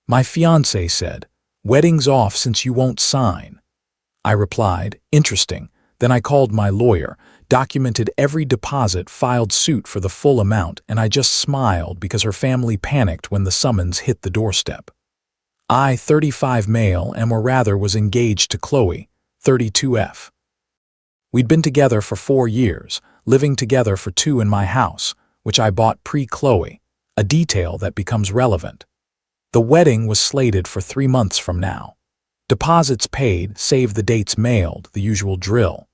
My fiancé said, "Wedding's off since you won't sign." I replied, "Interesting." Then I called my lawyer, documented every deposit, filed suit for the full amount, and I just smiled because her family panicked when the summons hit the doorstep. I, 35 male, and or rather was engaged to Chloe, 32F. We'd been together for 4 years, living together for 2 in my house, which I bought pre-Chloe, a detail that becomes relevant. The wedding was slated for 3 months from now. Deposits paid, save the dates mailed, the usual drill.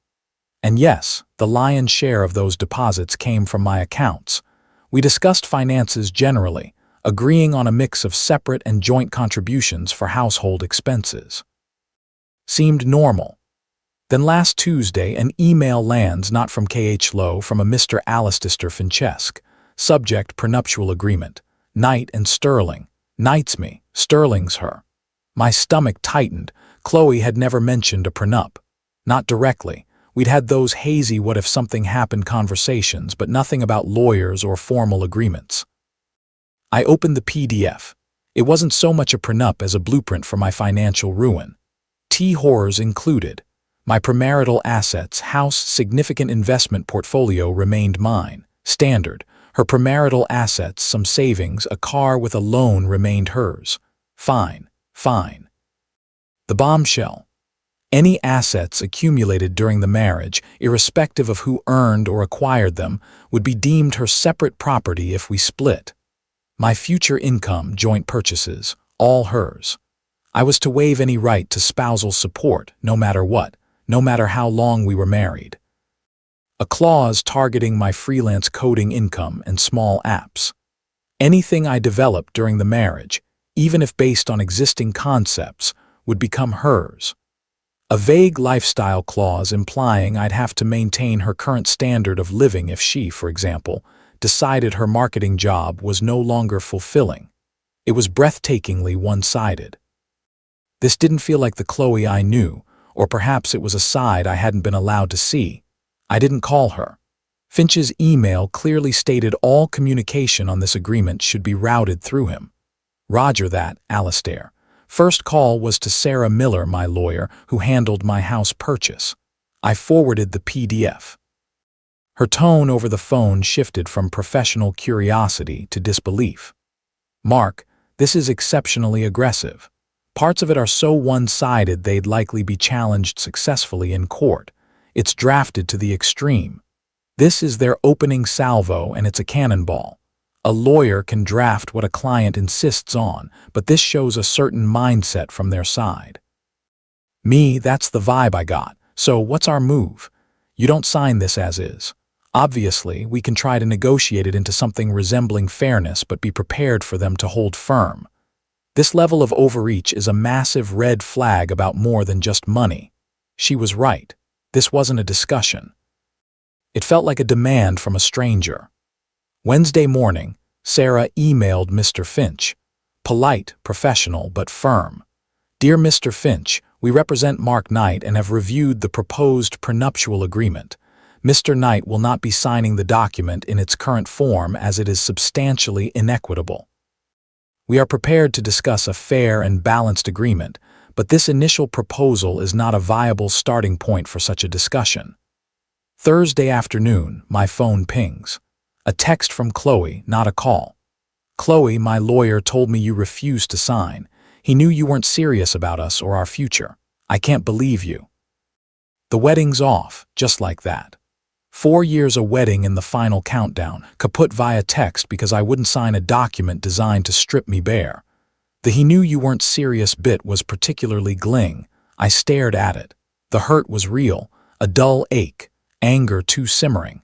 And yes, the lion's share of those deposits came from my accounts. We discussed finances generally, agreeing on a mix of separate and joint contributions for household expenses. Seemed normal. Then last Tuesday, an email lands not from KH Lowe, from a Mr. Alistair Fiancée. Subject: prenuptial agreement. Knight and Sterling. Knight's me, Sterling's her. My stomach tightened. Chloe had never mentioned a prenup. Not directly. We'd had those hazy what if something happened conversations, but nothing about lawyers or formal agreements. I opened the PDF. It wasn't so much a prenup as a blueprint for my financial ruin. Horrors included. My premarital assets, house, significant investment portfolio remained mine. Standard. Her premarital assets, some savings, a car with a loan remained hers. Fine. Fine. The bombshell. Any assets accumulated during the marriage, irrespective of who earned or acquired them, would be deemed her separate property if we split. My future income, joint purchases, all hers. I was to waive any right to spousal support, no matter what, no matter how long we were married. A clause targeting my freelance coding income and small apps. Anything I developed during the marriage, even if based on existing concepts, would become hers. A vague lifestyle clause implying I'd have to maintain her current standard of living if she, for example, decided her marketing job was no longer fulfilling. It was breathtakingly one-sided. This didn't feel like the Chloe I knew, or perhaps it was a side I hadn't been allowed to see. I didn't call her. Finch's email clearly stated all communication on this agreement should be routed through him. Roger that, Alistair. First call was to Sarah Miller, my lawyer, who handled my house purchase. I forwarded the PDF. Her tone over the phone shifted from professional curiosity to disbelief. "Mark, this is exceptionally aggressive. Parts of it are so one-sided they'd likely be challenged successfully in court. It's drafted to the extreme. This is their opening salvo and it's a cannonball. A lawyer can draft what a client insists on, but this shows a certain mindset from their side." Me, that's the vibe I got. "So what's our move? You don't sign this as is. Obviously, we can try to negotiate it into something resembling fairness, but be prepared for them to hold firm. This level of overreach is a massive red flag about more than just money." She was right. This wasn't a discussion. It felt like a demand from a stranger. Wednesday morning, Sarah emailed Mr. Finch. Polite, professional, but firm. "Dear Mr. Finch, we represent Mark Knight and have reviewed the proposed prenuptial agreement. Mr. Knight will not be signing the document in its current form as it is substantially inequitable. We are prepared to discuss a fair and balanced agreement, but this initial proposal is not a viable starting point for such a discussion." Thursday afternoon, my phone pings. A text from Chloe, not a call. "Chloe, my lawyer told me you refused to sign. He knew you weren't serious about us or our future. I can't believe you." The wedding's off, just like that. 4 years a wedding in the final countdown, kaput via text because I wouldn't sign a document designed to strip me bare. The "he knew you weren't serious" bit was particularly gling. I stared at it. The hurt was real, a dull ache, anger too simmering.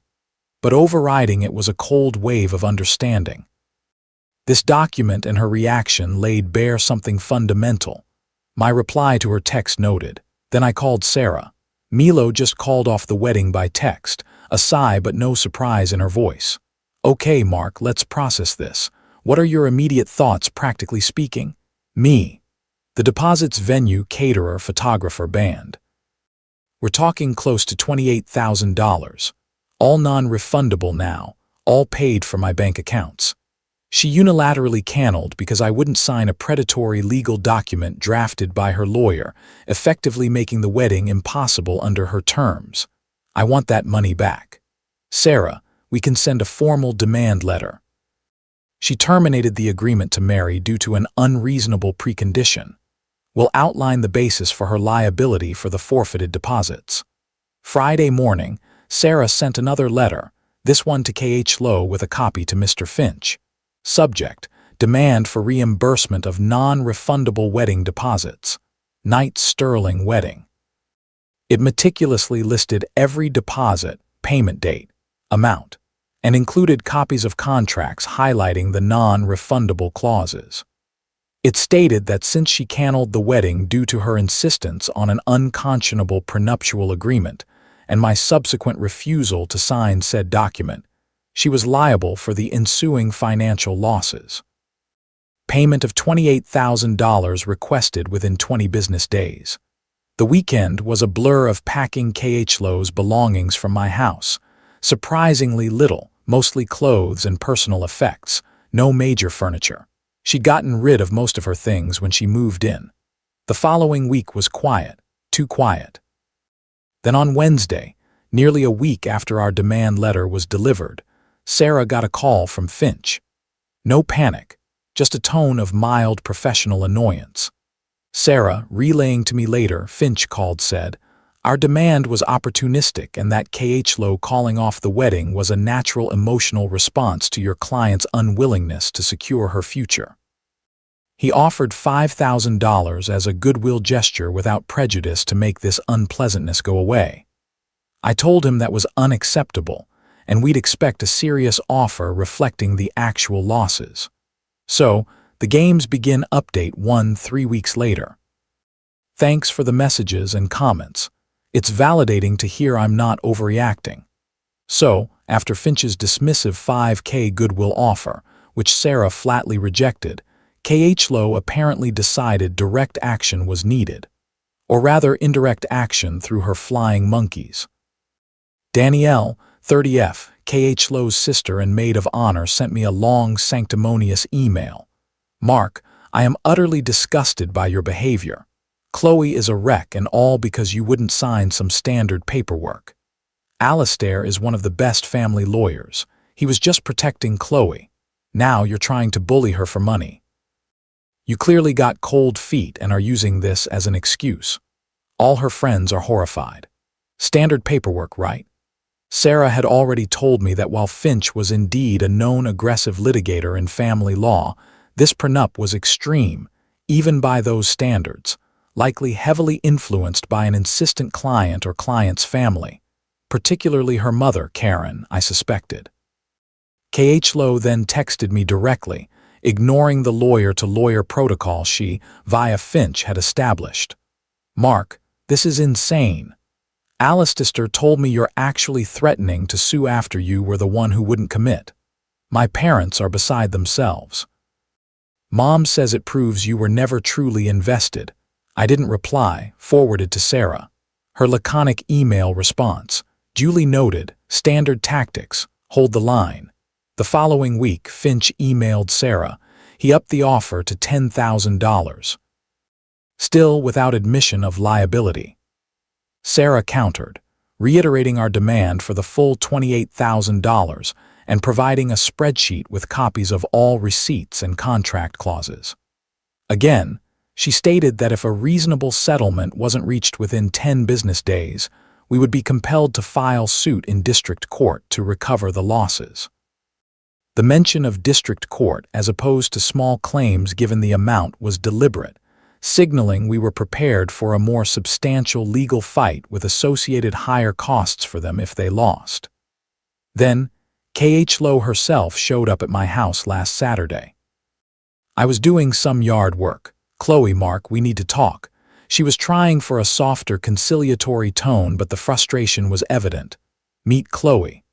But overriding it was a cold wave of understanding. This document and her reaction laid bare something fundamental. My reply to her text noted. Then I called Sarah. Milo just called off the wedding by text, a sigh but no surprise in her voice. "Okay, Mark, let's process this. What are your immediate thoughts, practically speaking?" Me. "The deposits, venue, caterer, photographer, band. We're talking close to $28,000. All non-refundable now, all paid for my bank accounts." She unilaterally canceled because I wouldn't sign a predatory legal document drafted by her lawyer, effectively making the wedding impossible under her terms. I want that money back. Sarah, we can send a formal demand letter. She terminated the agreement to marry due to an unreasonable precondition. We'll outline the basis for her liability for the forfeited deposits. Friday morning, Sarah sent another letter, this one to K.H. Lowe with a copy to Mr. Finch. Subject: demand for reimbursement of non-refundable wedding deposits. Knight Sterling wedding. It meticulously listed every deposit, payment date, amount, and included copies of contracts highlighting the non-refundable clauses. It stated that since she canceled the wedding due to her insistence on an unconscionable prenuptial agreement and my subsequent refusal to sign said document, she was liable for the ensuing financial losses. Payment of $28,000 requested within 20 business days. The weekend was a blur of packing K.H. Lowe's belongings from my house. Surprisingly little, mostly clothes and personal effects, no major furniture. She'd gotten rid of most of her things when she moved in. The following week was quiet, too quiet. Then on Wednesday, nearly a week after our demand letter was delivered, Sarah got a call from Finch. No panic, just a tone of mild professional annoyance. Sarah, relaying to me later, Finch called, said, "Our demand was opportunistic and that K.H. Lowe calling off the wedding was a natural emotional response to your client's unwillingness to secure her future. He offered $5,000 as a goodwill gesture without prejudice to make this unpleasantness go away. I told him that was unacceptable, and we'd expect a serious offer reflecting the actual losses. So, the games begin. Update 1 3 weeks later. Thanks for the messages and comments. It's validating to hear I'm not overreacting." So, after Finch's dismissive $5,000 goodwill offer, which Sarah flatly rejected, K.H. Lowe apparently decided direct action was needed. Or rather, indirect action through her flying monkeys. Danielle, 30F, K.H. Lowe's sister and maid of honor, sent me a long, sanctimonious email. "Mark, I am utterly disgusted by your behavior. Chloe is a wreck, and all because you wouldn't sign some standard paperwork. Alistair is one of the best family lawyers. He was just protecting Chloe. Now you're trying to bully her for money. You clearly got cold feet and are using this as an excuse." All her friends are horrified. Standard paperwork, right? Sarah had already told me that while Finch was indeed a known aggressive litigator in family law, this prenup was extreme, even by those standards, likely heavily influenced by an insistent client or client's family, particularly her mother, Karen, I suspected. K.H. Lowe then texted me directly, ignoring the lawyer-to-lawyer protocol she, via Finch, had established. "Mark, this is insane. Alistair told me you're actually threatening to sue after you were the one who wouldn't commit. My parents are beside themselves. Mom says it proves you were never truly invested." I didn't reply, forwarded to Sarah. Her laconic email response: "Duly noted, standard tactics, hold the line." The following week, Finch emailed Sarah. He upped the offer to $10,000. Still without admission of liability. Sarah countered, reiterating our demand for the full $28,000 and providing a spreadsheet with copies of all receipts and contract clauses. Again, she stated that if a reasonable settlement wasn't reached within 10 business days, we would be compelled to file suit in district court to recover the losses. The mention of district court as opposed to small claims given the amount was deliberate, signaling we were prepared for a more substantial legal fight with associated higher costs for them if they lost. Then, K.H. Lowe herself showed up at my house last Saturday. I was doing some yard work. "Chloe, Mark, we need to talk." She was trying for a softer, conciliatory tone, but the frustration was evident. "Meet Chloe.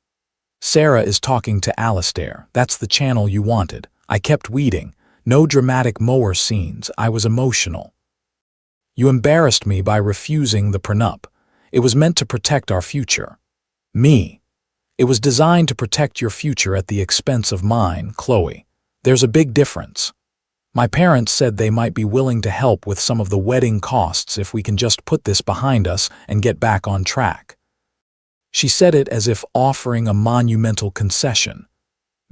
Sarah is talking to Alistair. That's the channel you wanted." I kept weeding. No dramatic mower scenes. I was emotional. "You embarrassed me by refusing the prenup. It was meant to protect our future." "Me. It was designed to protect your future at the expense of mine, Chloe. There's a big difference. My parents said they might be willing to help with some of the wedding costs if we can just put this behind us and get back on track. She said it as if offering a monumental concession.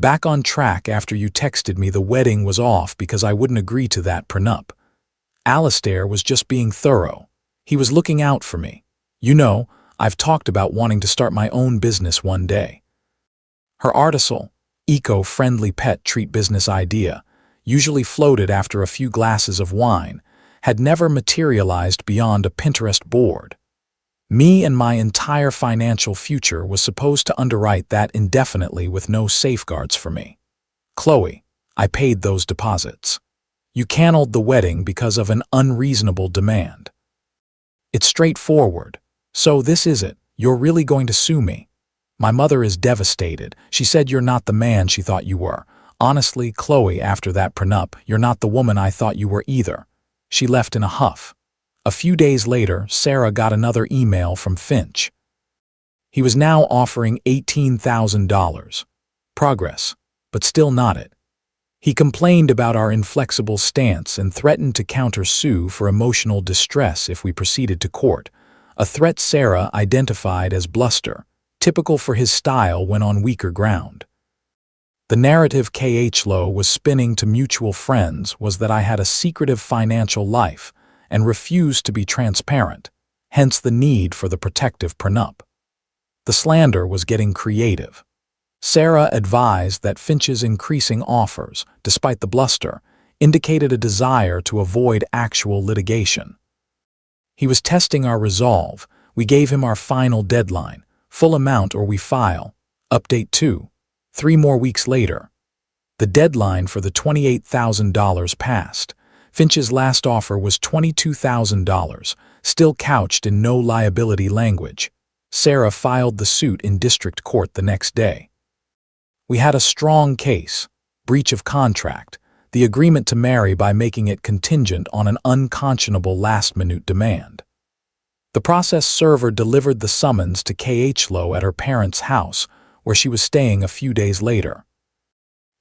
Back on track after you texted me the wedding was off because I wouldn't agree to that prenup. Alistair was just being thorough. He was looking out for me. You know, I've talked about wanting to start my own business one day. Her artisanal, eco-friendly pet treat business idea, usually floated after a few glasses of wine, had never materialized beyond a Pinterest board. Me and my entire financial future was supposed to underwrite that indefinitely with no safeguards for me. Chloe, I paid those deposits. You canceled the wedding because of an unreasonable demand. It's straightforward. So this is it. You're really going to sue me? My mother is devastated. She said you're not the man she thought you were. Honestly, Chloe, after that prenup, you're not the woman I thought you were either. She left in a huff. A few days later, Sarah got another email from Finch. He was now offering $18,000. Progress, but still not it. He complained about our inflexible stance and threatened to counter-sue for emotional distress if we proceeded to court, a threat Sarah identified as bluster, typical for his style when on weaker ground. The narrative Khlo was spinning to mutual friends was that I had a secretive financial life and refused to be transparent, hence the need for the protective prenup. The slander was getting creative. Sarah advised that Finch's increasing offers, despite the bluster, indicated a desire to avoid actual litigation. He was testing our resolve. We gave him our final deadline, full amount or we file. Update 2. 3 more weeks later. The deadline for the $28,000 passed. Finch's last offer was $22,000, still couched in no liability language. Sarah filed the suit in district court the next day. We had a strong case, breach of contract, the agreement to marry by making it contingent on an unconscionable last-minute demand. The process server delivered the summons to Khlo at her parents' house, where she was staying a few days later.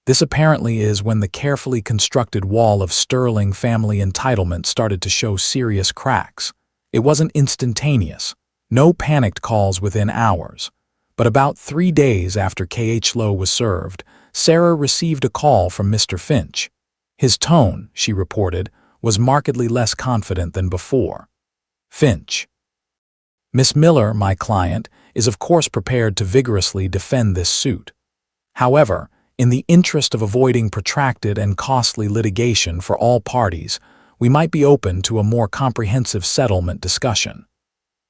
This apparently is when the carefully constructed wall of sterling family entitlement started to show serious cracks. It wasn't instantaneous, no panicked calls within hours. But about 3 days after Khlo was served, Sarah received a call from Mr. Finch. His tone, she reported, was markedly less confident than before. Finch. Miss Miller, my client, is of course prepared to vigorously defend this suit. However, in the interest of avoiding protracted and costly litigation for all parties, we might be open to a more comprehensive settlement discussion.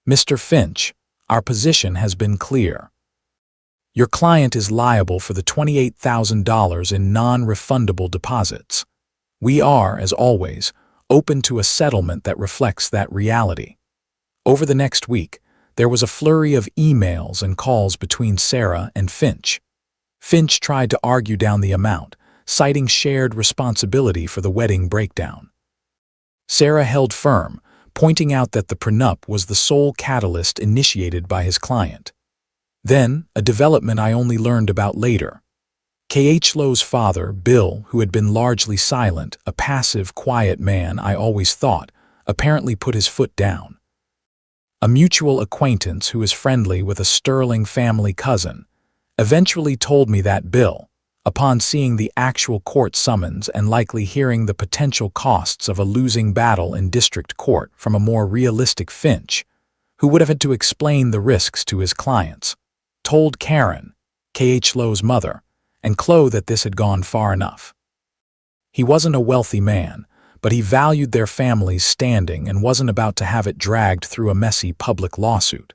Mr. Finch, our position has been clear. Your client is liable for the $28,000 in non-refundable deposits. We are, as always, open to a settlement that reflects that reality. Over the next week, there was a flurry of emails and calls between Sarah and Finch. Finch tried to argue down the amount, citing shared responsibility for the wedding breakdown. Sarah held firm, pointing out that the prenup was the sole catalyst initiated by his client. Then, a development I only learned about later. Khlo's father, Bill, who had been largely silent, a passive, quiet man I always thought, apparently put his foot down. A mutual acquaintance who is friendly with a Sterling family cousin eventually told me that Bill, upon seeing the actual court summons and likely hearing the potential costs of a losing battle in district court from a more realistic Finch, who would have had to explain the risks to his clients, told Karen, Khlo's mother, and Chloe that this had gone far enough. He wasn't a wealthy man, but he valued their family's standing and wasn't about to have it dragged through a messy public lawsuit.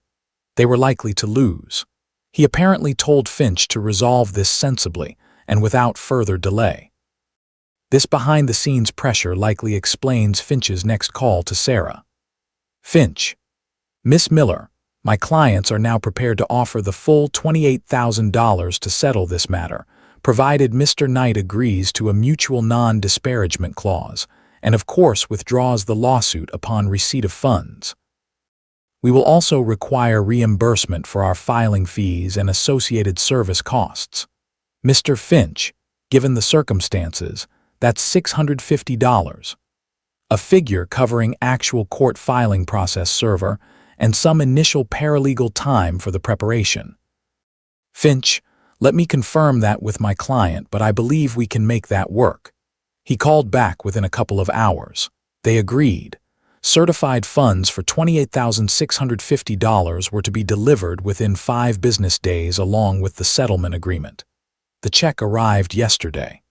They were likely to lose. He apparently told Finch to resolve this sensibly and without further delay. This behind-the-scenes pressure likely explains Finch's next call to Sarah. Finch. Miss Miller, my clients are now prepared to offer the full $28,000 to settle this matter, provided Mr. Knight agrees to a mutual non-disparagement clause, and of course withdraws the lawsuit upon receipt of funds. We will also require reimbursement for our filing fees and associated service costs. Mr. Finch, Given the circumstances, that's $650. A figure covering actual court filing process server and some initial paralegal time for the preparation. Finch, let me confirm that with my client, but I believe we can make that work. He called back within a couple of hours. They agreed. Certified funds for $28,650 were to be delivered within 5 business days along with the settlement agreement. The check arrived yesterday.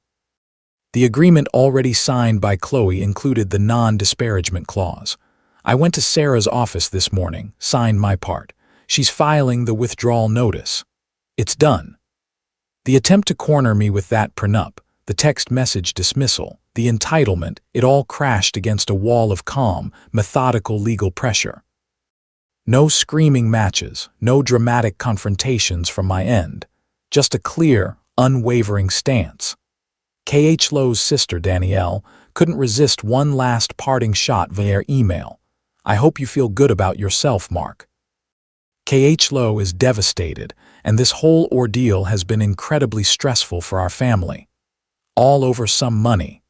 The agreement already signed by Chloe included the non-disparagement clause. I went to Sarah's office this morning, signed my part. She's filing the withdrawal notice. It's done. The attempt to corner me with that prenup, the text message dismissal, the entitlement, it all crashed against a wall of calm, methodical legal pressure. No screaming matches, no dramatic confrontations from my end, just a clear, unwavering stance. K.H. Lowe's sister, Danielle, couldn't resist one last parting shot via email. I hope you feel good about yourself, Mark. K.H. Lowe is devastated, and this whole ordeal has been incredibly stressful for our family. All over some money.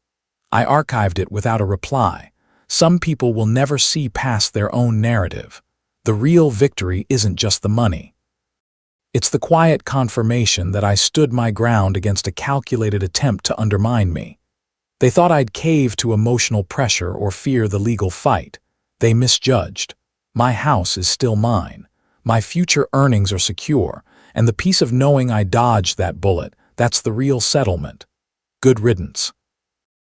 I archived it without a reply. Some people will never see past their own narrative. The real victory isn't just the money. It's the quiet confirmation that I stood my ground against a calculated attempt to undermine me. They thought I'd cave to emotional pressure or fear the legal fight. They misjudged. My house is still mine. My future earnings are secure, and the peace of knowing I dodged that bullet, that's the real settlement. Good riddance.